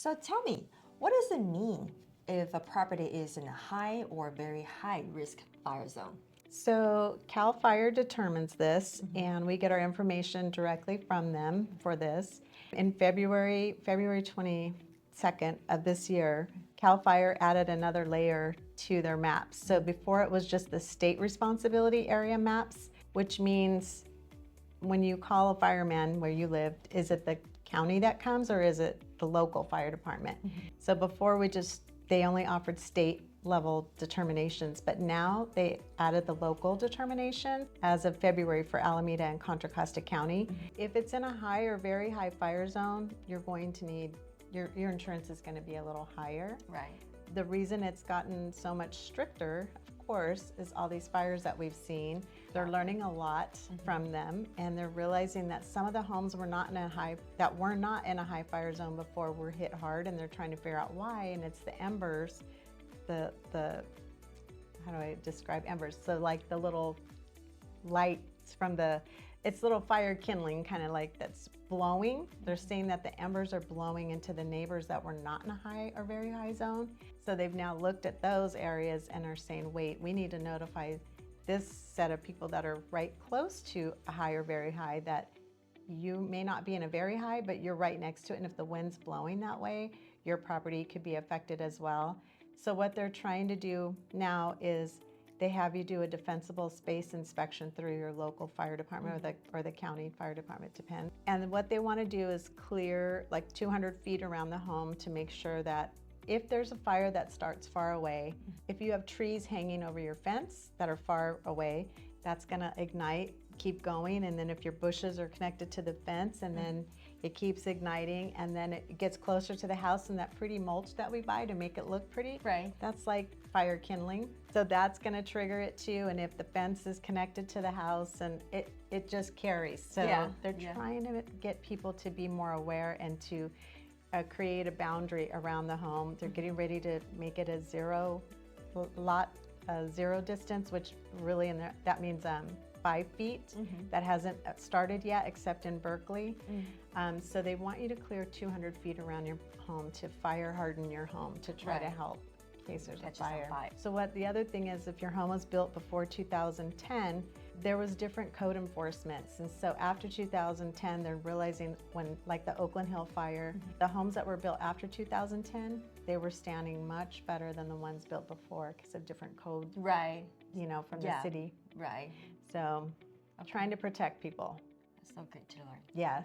So tell me, what does it mean if a property is in a high or very high risk fire zone? So CAL FIRE determines this, and we get our information directly from them for this. In February 22nd of this year, CAL FIRE added another layer to their maps. So before it was just the state responsibility area maps, which means when you call a fireman where you lived, is it the county that comes or is it the local fire department? So before they only offered state level determinations, but now they added the local determination as of February for Alameda and Contra Costa County. If it's in a high or very high fire zone, you're going to need, your insurance is going to be a little higher. Right. The reason it's gotten so much stricter, of course, is all these fires that we've seen. They're learning a lot from them, and they're realizing that some of the homes were not in a high fire zone before were hit hard, and they're trying to figure out why. And it's the embers, the how do I describe embers? So like the little lights from it's little fire kindling, kind of like that's blowing. They're saying that the embers are blowing into the neighbors that were not in a high or very high zone. So they've now looked at those areas and are saying, wait, we need to notify this set of people that are right close to a high or very high that you may not be in a very high, but you're right next to it. And if the wind's blowing that way, your property could be affected as well. So what they're trying to do now is they have you do a defensible space inspection through your local fire department or the county fire department, depends. And what they want to do is clear like 200 feet around the home to make sure that if there's a fire that starts far away, if you have trees hanging over your fence that are far away, that's going to ignite, keep going. And then if your bushes are connected to the fence, and then it keeps igniting, and then it gets closer to the house, and that pretty mulch that we buy to make it look pretty, Right. that's like fire kindling. So that's going to trigger it too. And if the fence is connected to the house, and it just carries. So they're trying to get people to be more aware and to create a boundary around the home. They're getting ready to make it a zero distance, which really that means 5 feet. That hasn't started yet, except in Berkeley. So they want you to clear 200 feet around your home to fire harden your home to try to help in case there's a fire. So what the other thing is, if your home was built before 2010, there was different code enforcements. And so after 2010, they're realizing when, like the Oakland Hill fire, the homes that were built after 2010, they were standing much better than the ones built before because of different code, Right. you know, from the city. Right. So trying to protect people. That's so good to learn. Yes.